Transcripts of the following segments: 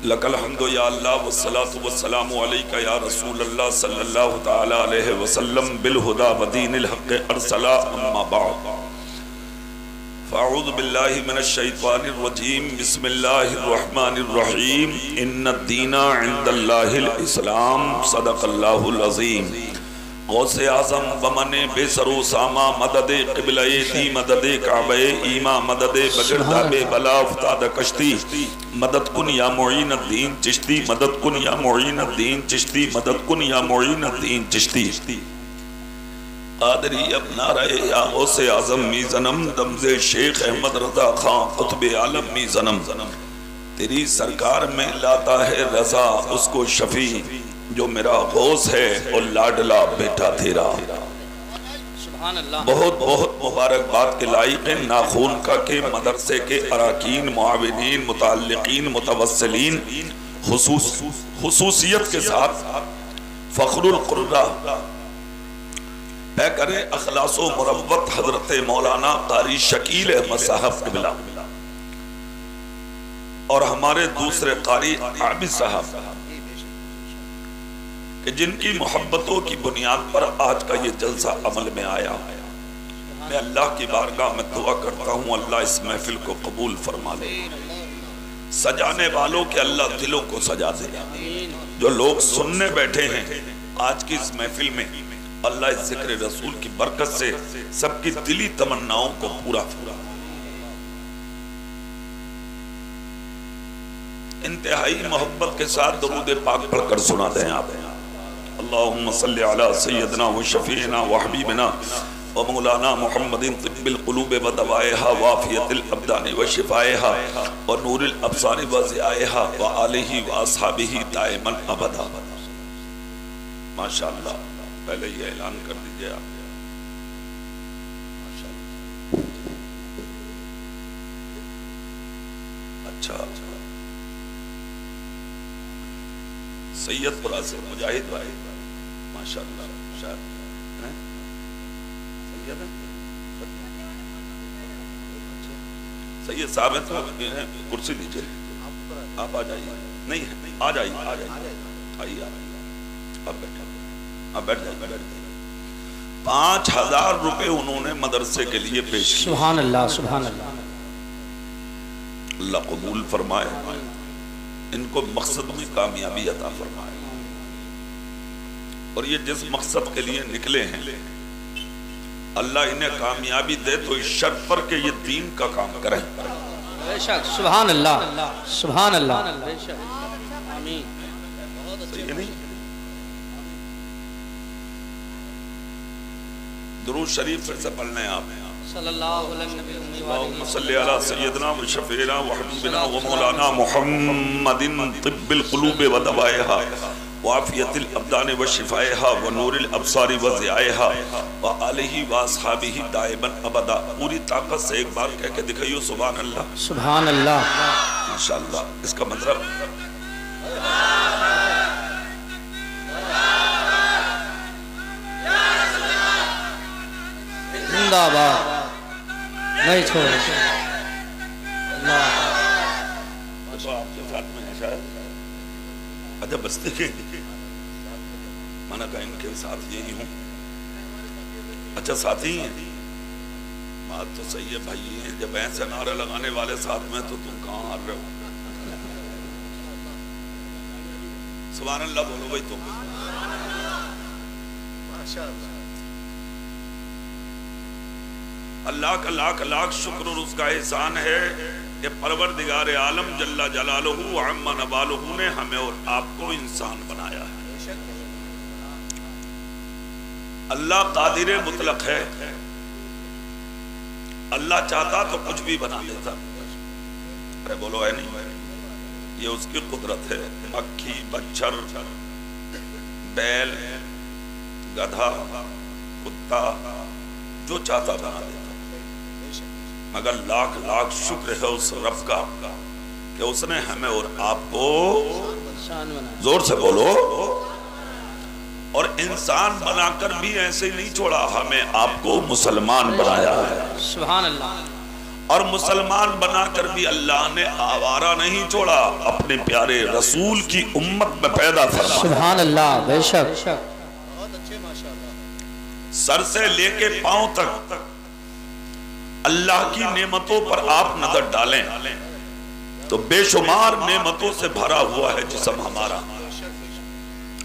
لک الحمد یا اللہ والصلاة والسلام علیکہ یا رسول اللہ صلی اللہ تعالی علیہ وسلم بالہدا ودین الحق ارسلا اما بعد فاعوذ باللہ من الشیطان الرجیم بسم اللہ الرحمن الرحیم ان الدین عند اللہ الاسلام صدق اللہ العظیم غوث اعظم بمن بے سرو ساما مدد قبلہ دی مدد کعبہ ایما مدد بگرداب بلا افتاد کشتی مدد کن یا معین الدین چشتی مدد کن یا معین الدین چشتی مدد کن یا معین الدین چشتی قادری اب نعرہ یا غوث اعظم می زنم دمز شیخ احمد رضا خان قطب عالم می زنم تیری سرکار میں لاتا ہے رضا اس کو شفیع جو میرا غوث ہے اور لاڈلا بیٹا تیرا بہت بہت مبارکباد کے لائق ہیں ناخون کا کہ مدرسے کے اراکین معاونین متعلقین متوسلین خصوصیت کے ساتھ فخر القرہ پیکر اخلاص و مروت حضرت مولانا قاری شکیل احمد صاحب قبلہ اور ہمارے دوسرے قاری عابد صاحب کہ جن کی محبتوں کی بنیاد پر آج کا یہ جلسہ عمل میں آیا میں اللہ کی بارگاہ میں دعا کرتا ہوں اللہ اس محفل کو قبول فرما لے سجانے والوں کے اللہ دلوں کو سجا دے جو لوگ سننے بیٹھے ہیں آج کی اس محفل میں اللہ اس ذکر رسول کی برکت سے سب کی دلی تمناؤں کو پورا انتہائی محبت کے ساتھ درود پاک پڑھ کر سنا دیں آپ اللہم صلی علی سیدنا و شفیعنا و حبیبنا و مولانا محمد طب القلوب و دوائها وافیت الابدان و شفائها و نور الابصار و ضیائها و آلہ و اصحابہ دائما ابدا ماشاءاللہ پہلے یہ اعلان کر دیجئے آپ اچھا سید پرا سے مجاہد بھائی ماشاءاللہ شاید سید صاحب ہیں کرسی دیجئے آپ آ جائیے نہیں آ جائیے آئیے آپ بیٹھ جائیے 5000 روپے انہوں نے مدرسے کے لیے پیش کیا سبحان اللہ سبحان اللہ اللہ قبول فرمائے ان کو مقصد میں کامیابی عطا فرمائے اور یہ جس مقصد کے لیے نکلے ہیں اللہ انہیں کامیابی دے تو اس شرط پر کہ یہ دین کا کام کریں بے شک سبحان اللہ سبحان اللہ آمین صحیح نہیں درود شریف پھر سے پڑھنے آپ صلی اللہ علیہ اللہم صلی علی سیدنا و شفیعنا و حبیبنا و مولانا محمد طب القلوب و دوائها وعافیت الابدان و شفائها و نور الابصار و ضیائها و آلہ و اصحابہ دائما ابدا پوری طاقت سے ایک بار کہہ کے دکھائیو سبحان اللہ سبحان اللہ ماشاءاللہ اس کا مطلب زندہ باد نہیں چھوڑ اللہ تو آپ کے ساتھ میں ہے شاید اچھا بستے کے میں نے کہا ان کے ساتھ یہی ہوں اچھا ساتھی ہیں بات تو صحیح ہے بھائی ہیں جب ایسے نعرے لگانے والے ساتھ میں تو تم کہاں ہار رہے ہو سبحان اللہ بولو بھائی تم ماشاءاللہ اللہ کا لاکھ لاکھ شکر اور اس کا احسان ہے کہ پروردگار عالم جل جلالہ عم نوالہ نے ہمیں اور آپ کو انسان بنایا ہے اللہ قادر مطلق ہے اللہ چاہتا تو کچھ بھی بنا دیتا ارے بولو ہے نہیں یہ اس کی قدرت ہے مکھی بچھر بیل گدھا کتا جو چاہتا بنا دیتا مگر لاکھ لاکھ شکر ہے اس رب کا کہ اس نے ہمیں اور آپ کو زور سے بولو اور انسان بنا کر بھی ایسے نہیں چھوڑا ہمیں آپ کو مسلمان بنایا ہے سبحان اللہ اور مسلمان بنا کر بھی اللہ نے آوارہ نہیں چھوڑا، اپنے پیارے رسول کی امت میں پیدا فرمایا۔ سبحان اللہ، بے شک۔ سر سے لے کے پاؤں تک اللہ کی نعمتوں پر آپ نظر ڈالیں تو بے شمار نعمتوں سے بھرا ہوا ہے جسم ہمارا۔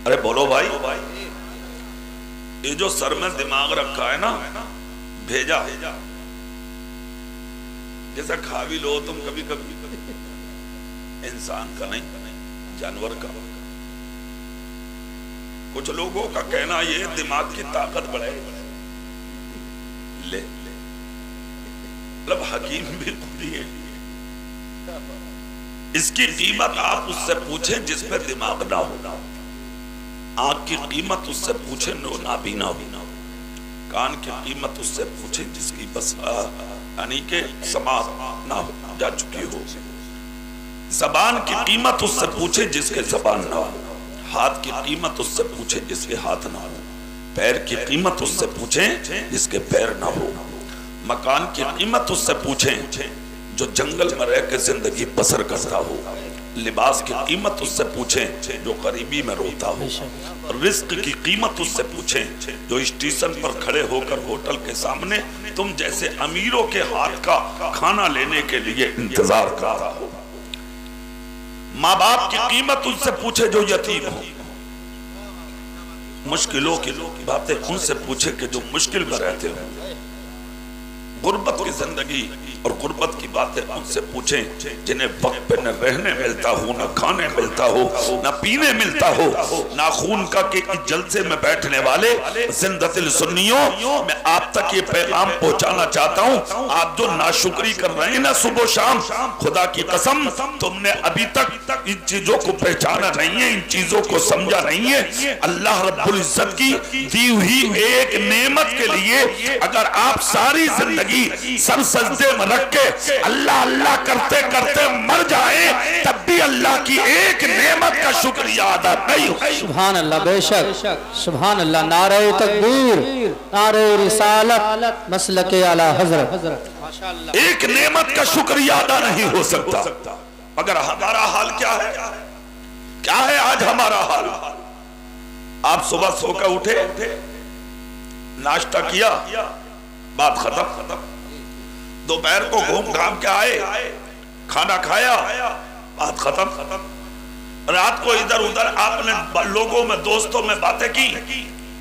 ارے بولو بھائی، یہ جو سر میں دماغ رکھا ہے نا، بھیجا جیسا کھا بھی لو تم کبھی کبھی، انسان کا نہیں، جانور کا۔ کچھ لوگوں کا کہنا یہ دماغ کی طاقت بڑھے، لے مطلب حکیم بھی خودی ہے۔ اس کی قیمت آپ اس سے پوچھیں جس پہ دماغ نہ ہو، آنکھ کی قیمت اس سے پوچھیں جو نابینا ہو، کان کی قیمت اس سے پوچھیں جس کی بس یعنی کہ سماعت نہ ہو جا چکی ہو، زبان کی قیمت اس سے پوچھیں جس کے زبان نہ ہو، ہاتھ کی قیمت اس سے پوچھیں جس کے ہاتھ نہ ہو، پیر کی قیمت اس سے پوچھیں جس کے پیر نہ ہو، مکان کی قیمت اس سے پوچھیں جو جنگل میں رہ کے زندگی بسر کرتا ہو، لباس کی قیمت اس سے پوچھیں جو غریبی میں روتا ہو، رزق کی قیمت اس سے پوچھیں جو اسٹیشن پر کھڑے ہو کر ہوٹل کے سامنے تم جیسے امیروں کے ہاتھ کا کھانا لینے کے لیے انتظار کرتا ہو، ماں باپ کی قیمت ان سے پوچھے جو یتیم ہو، مشکلوں کی باتیں ان سے پوچھے کہ جو مشکل میں رہتے ہو، غربت کی زندگی اور غربت کی باتیں ان سے پوچھیں جنہیں وقت پہ نہ رہنے ملتا ہو، نہ کھانے ملتا ہو، نہ پینے ملتا ہو، نہ خون کا کہ اس جلسے میں بیٹھنے والے زندہ سنیوں، میں آپ تک یہ پیغام پہنچانا چاہتا ہوں، آپ جو ناشکری کر رہے ہیں نا صبح و شام، خدا کی قسم تم نے ابھی تک ان چیزوں کو پہچانا نہیں ہے، ان چیزوں کو سمجھا نہیں ہے۔ اللہ رب العزت کی دی ہوئی ایک نعمت کے لیے اگر آپ ساری زندگی سر سجدے میں رکھ کے اللہ اللہ کرتے کرتے مر جائیں تب بھی اللہ کی ایک نعمت کا شکریہ ادا نہیں ہو۔ سبحان اللہ، بے شک، سبحان اللہ، نعرہ تکبیر، نعرہ رسالت، مسلک اعلی حضرت، ایک نعمت کا شکریہ ادا نہیں ہو سکتا۔ مگر ہمارا حال کیا ہے؟ کیا ہے آج ہمارا حال؟ آپ صبح سو کر اٹھے، ناشتہ کیا، بات ختم، دوپہر کو گھوم گھام کے آئے، کھانا کھایا، بات ختم، رات کو ادھر ادھر آپ نے لوگوں میں دوستوں میں باتیں کی،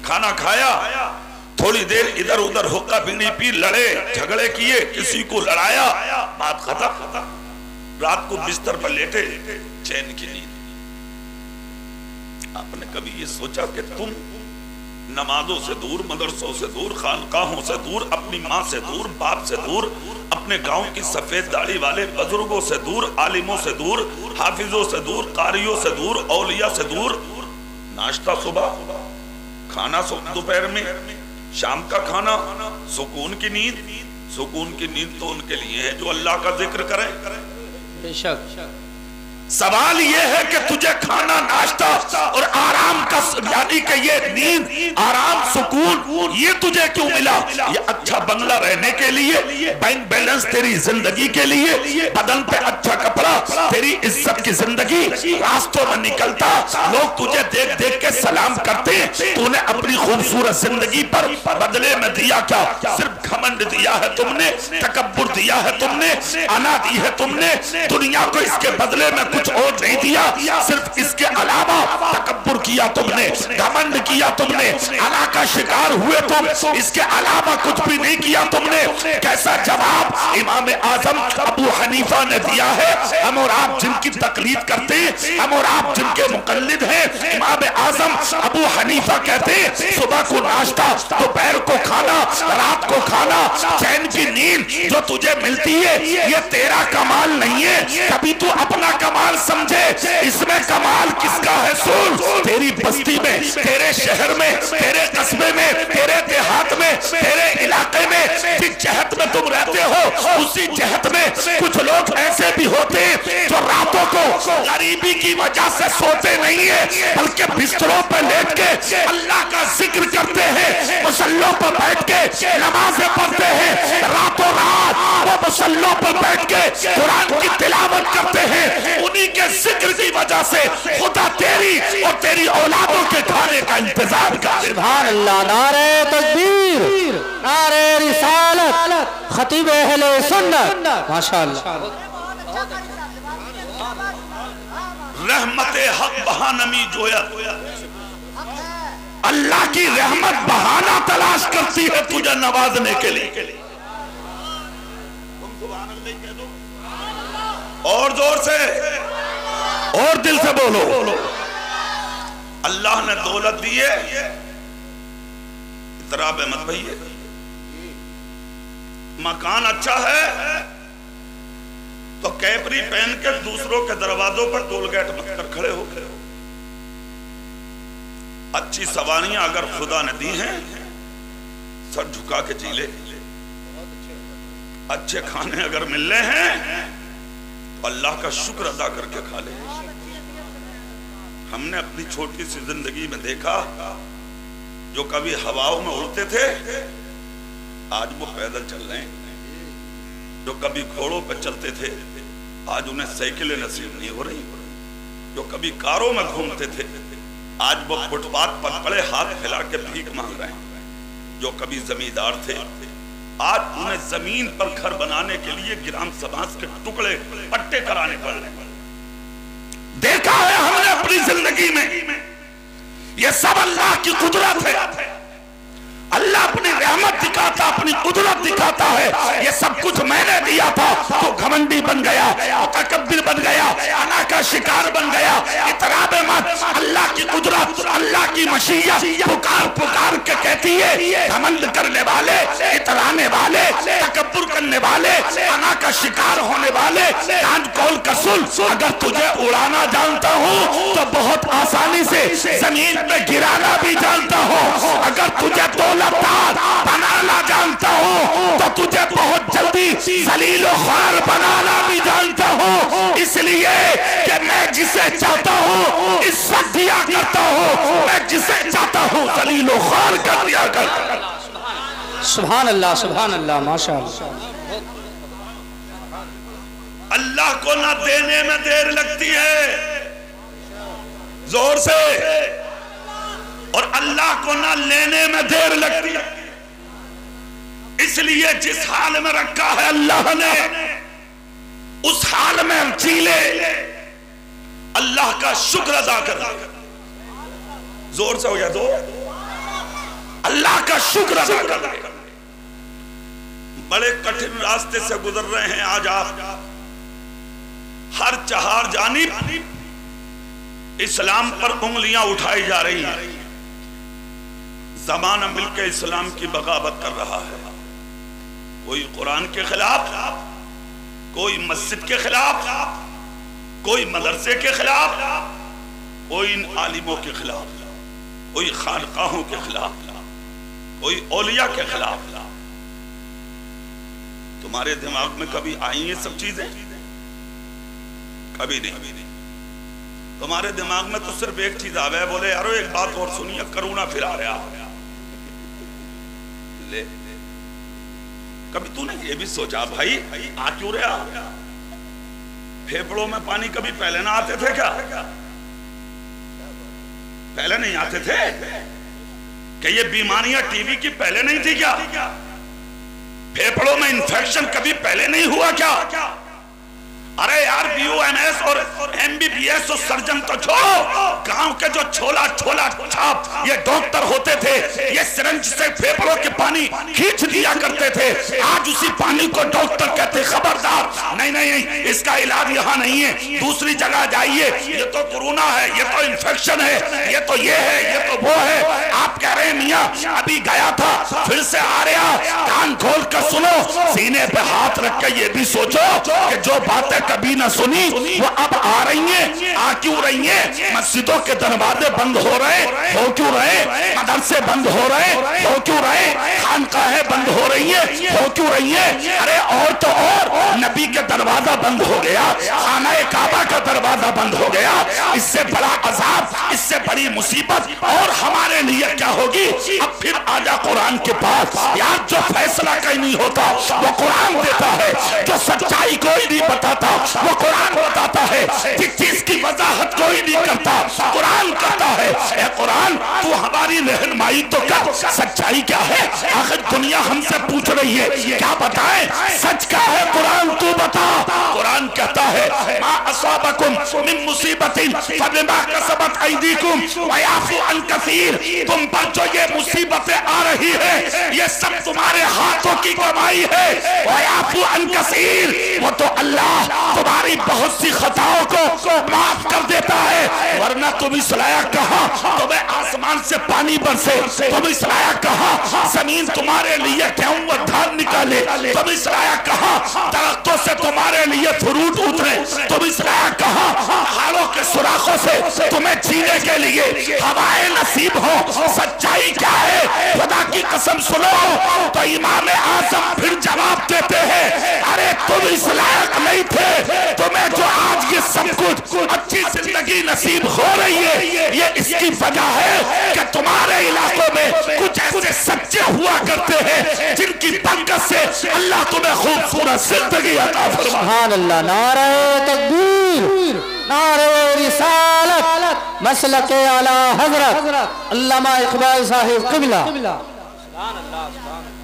کھانا کھایا، تھوڑی دیر ادھر ادھر حقہ بینی پی، لڑے جھگڑے کیے، کسی کو لڑایا، بات ختم، رات کو بستر پر لیٹے، چین کی نیند۔ آپ نے کبھی یہ سوچا کہ تم نمازوں سے دور، مدرسوں سے دور، خانقاہوں سے دور، اپنی ماں سے دور، باپ سے دور، اپنے گاؤں کی سفید داڑھی والے بزرگوں سے دور، عالموں سے دور، حافظوں سے دور، قاریوں سے دور، اولیاء سے دور، ناشتہ صبح، کھانا دوپہر میں، شام کا کھانا، سکون کی نیند۔ سکون کی نیند تو ان کے لیے ہے جو اللہ کا ذکر کریں۔ بے شک، سوال یہ ہے کہ تجھے کھانا، ناشتہ اور آرام کا یعنی کہ یہ نیند، آرام، سکون یہ تجھے کیوں ملا؟ یہ اچھا بنگلہ رہنے کے لیے، بینک بیلنس تیری زندگی کے لیے، بدن پہ اچھا کپڑا، تیری عزت کی زندگی، راستوں میں نکلتا لوگ تجھے دیکھ دیکھ کے سلام کرتے، تو نے اپنی خوبصورت زندگی پر بدلے میں دیا کیا؟ صرف گھمنڈ دیا ہے تم نے، تکبر دیا ہے تم نے، انا دی ہے تم نے، دنیا کو اس کے بدلے میں کچھ اور نہیں دیا، صرف اس کے علاوہ تکبر کیا تم نے، گھمنڈ کیا تم نے، انا کا شکار ہوئے تم، اس کے علاوہ کچھ بھی نہیں کیا تم نے۔ کیسا جواب امام اعظم ابو حنیفہ نے دیا ہے؟ ہم اور آپ جن کی تقلید کرتے ہیں، ہم اور آپ جن کے مقلد ہیں، امام اعظم ابو حنیفہ کہتے ہیں صبح کو ناشتہ، دوپہر کو کھانا، رات کو کھانا، چین کی نیند جو تجھے ملتی ہے یہ تیرا کمال نہیں ہے، کبھی تو اپنا کمال سمجھے، اس میں کمال کس کا ہے؟ سن، تیری بستی میں، تیرے شہر میں، تیرے قصبے میں، تیرے دیہات میں، تیرے علاقے میں، جس جہت میں تم رہتے ہو اسی جہت میں کچھ لوگ ایسے بھی ہوتے ہیں جو راتوں کو غریبی کی وجہ سے سوتے نہیں ہیں بلکہ بستروں پر لیٹ کے اللہ کا ذکر کرتے ہیں، مصلوں پر بیٹھ کے نمازیں پڑھتے ہیں، راتوں رات وہ مصلوں پر بیٹھ کے قرآن کی تلاوت کرتے ہیں۔ انہی کے ذکر کی وجہ سے خدا تیری اور تیری اولادوں کے کھانے کا انتظام کرے۔ سبحان اللہ، نعرہ تکبیر، نعرہ رسالت، خطیب اہل سنت، ماشاءاللہ۔ رحمت حق بہانمی جویا، اللہ کی رحمت بہانہ تلاش کرتی ہے تجھے نوازنے کے لیے۔ اور زور سے اور دل سے بولو، اللہ نے دولت دی ہے، اضطراب مت بھئیے، مکان اچھا ہے تو کیپری پہن کے دوسروں کے دروازوں پر ٹول گیٹ مت کر کھڑے ہو گئے۔ اچھی سواریاں اگر خدا نے دی ہیں سر جھکا کے جی لے، اچھے کھانے اگر مل رہے ہیں تو اللہ کا شکر ادا کر کے کھا لے۔ ہم نے اپنی چھوٹی سی زندگی میں دیکھا جو کبھی ہواؤں میں اڑتے تھے آج وہ پیدل چل رہے ہیں، جو کبھی گھوڑوں پہ چلتے تھے آج انہیں سائیکلیں نصیب نہیں ہو رہی، جو کبھی کاروں میں گھومتے تھے آج وہ فٹ پاتھ پر پڑے ہاتھ پھیلا کے بھیک مانگ رہے ہیں، جو کبھی زمیندار تھے آج انہیں زمین پر گھر بنانے کے لیے گرام سبانس کے ٹکڑے پٹے کرانے پڑ رہے ہیں۔ دیکھا ہے ہم نے اپنی زندگی میں، یہ سب اللہ کی قدرت ہے۔ اللہ اپنی رحمت دکھاتا، اپنی قدرت دکھاتا ہے۔ یہ سب کچھ میں نے دیا تھا تو گھمنڈی بن گیا، متکبر بن گیا، انا کا شکار بن گیا۔ اضطراب مت، اللہ کی قدرت، اللہ کی مشیت پکار پکار کے کہتی ہے گھمنڈ کرنے والے، اترانے والے، تکبر کرنے والے، انا کا شکار ہونے والے، کان کھول کر سن، اگر تجھے اڑانا جانتا ہوں تو بہت آسانی سے زمین پہ گرانا بھی جانتا ہوں، اگر تجھے دولت بنانا جانتا ہوں تو تجھے بہت جلدی ذلیل و خوار بنانا بھی جانتا ہوں، اس لیے کہ میں جسے چاہتا ہوں عزت دیا کرتا ہوں، میں جسے چاہتا ہوں ذلیل و خوار کر دیا کرتا ہوں۔ سبحان اللہ، سبحان اللہ، ماشاءاللہ۔ اللہ کو نہ دینے میں دیر لگتی ہے، زور سے، اور اللہ کو نہ لینے میں دیر لگتی ہے، اس لیے جس حال میں رکھا ہے اللہ نے اس حال میں ہم جی لے، اللہ کا شکر ادا کر، زور سے ہو گیا تو اللہ کا شکر ادا کر۔ بڑے کٹھن راستے سے گزر رہے ہیں آج آپ، ہر چہار جانب اسلام پر انگلیاں اٹھائی جا رہی ہیں، زمانہ مل کے اسلام کی بغاوت کر رہا ہے، کوئی قرآن کے خلاف، کوئی مسجد کے خلاف، کوئی مدرسے کے خلاف، کوئی ان عالموں کے خلاف، کوئی خانقاہوں کے خلاف، کوئی اولیاء کے خلاف۔ تمہارے دماغ میں کبھی آئی یہ سب چیزیں؟ کبھی نہیں۔ تمہارے دماغ میں تو صرف ایک چیز آوے ہے، بولے یارو ایک بات اور سنیے، کرونا پھر آ رہا لے۔ کبھی تو نے یہ بھی سوچا بھائی آ کیوں رہا؟ پھیپڑوں میں پانی کبھی پہلے نہ آتے تھے کیا؟ پہلے نہیں آتے تھے کہ یہ بیماریاں ٹی وی کی پہلے نہیں تھی کیا؟ پھیپڑوں میں انفیکشن کبھی پہلے نہیں ہوا کیا؟ ارے یار بی او ایم ایس اور ایم بی بی ایس اور سرجن تو چھوڑو، گاؤں کے جو چھولا چھاپ یہ ڈاکٹر ہوتے تھے، یہ سرنج سے پھیپڑوں کے پانی کھینچ دیا کرتے تھے، آج اسی پانی کو ڈاکٹر کہتے خبردار، نہیں اس کا علاج یہاں نہیں ہے، دوسری جگہ جائیے، یہ تو کورونا ہے، یہ تو انفیکشن ہے، یہ تو یہ ہے، یہ تو وہ ہے۔ آپ کہہ رہے ہیں میاں ابھی گیا تھا پھر سے آ رہا، کان کھول کر سنو، سینے پہ ہاتھ رکھ کے یہ بھی سوچو کہ جو باتیں کبھی نہ سنی وہ اب آ رہی ہیں، آ کیوں رہی ہیں؟ مسجدوں کے دروازے بند ہو رہے ہو کیوں رہے؟ مدرسے بند ہو رہے ہو کیوں رہے؟ خانقاہیں بند ہو رہی ہیں ہو کیوں رہی ہیں؟ ارے اور تو اور نبی کے دروازہ بند ہو گیا، خانہ کعبہ کا دروازہ بند ہو گیا، اس سے بڑا عذاب، اس سے بڑی مصیبت اور ہمارے لیے کیا ہوگی؟ اب پھر آجا قرآن کے پاس، یار جو فیصلہ کہیں نہیں ہوتا وہ قرآن دیتا ہے، جو سچائی کوئی نہیں بتاتا وہ قرآن بتاتا ہے، جس چیز کی وضاحت کوئی نہیں کرتا قرآن کرتا ہے۔ اے قرآن تو ہماری رہنمائی تو کر، سچائی کیا ہے؟ آخر دنیا ہم سے پوچھ رہی ہے کیا بتائیں؟ سچ کیا ہے قرآن تو بتا۔ قرآن کہتا ہے ما اصابکم من مصیبت فبما کسبت ایدیکم ویعفو عن کثیر، تم پر جو یہ مصیبتیں آ رہی ہے یہ سب تمہارے ہاتھوں کی کمائی ہے، ویعفو عن کثیر، وہ تو اللہ تمہاری بہت سی خطاؤں کو معاف کر دیتا ہے۔ ورنہ تم اس لائق کہا تمہیں آسمان سے پانی برسے، تم اس لائق کہا زمین تمہارے لیے گیہوں و دھان نکالے، تم اس لائق کہا درختوں سے تمہارے لیے فروٹ اترے، تم اس لائق کہا پہاڑوں کے سوراخوں سے تمہیں جینے کے لیے ہوائیں نصیب ہو۔ سچائی کیا ہے؟ خدا کی قسم سنو تو امام اعظم پھر جواب دیتے ہیں ارے تم اس لائق نہیں تھے، تمہیں جو آج یہ سب کچھ اچھی زندگی نصیب ہو رہی ہے یہ اس کی وجہ ہے کہ تمہارے علاقوں میں کچھ ایسے سچے ہوا کرتے ہیں جن کی برکت سے اللہ تمہیں خوبصورت زندگی عطا فرمائے۔ سبحان اللہ، نعرہ تکبیر، نعرہ رسالت، مسلک اعلی حضرت علامہ اقبال صاحب قبلہ۔ سبحان اللہ، سبحان اللہ۔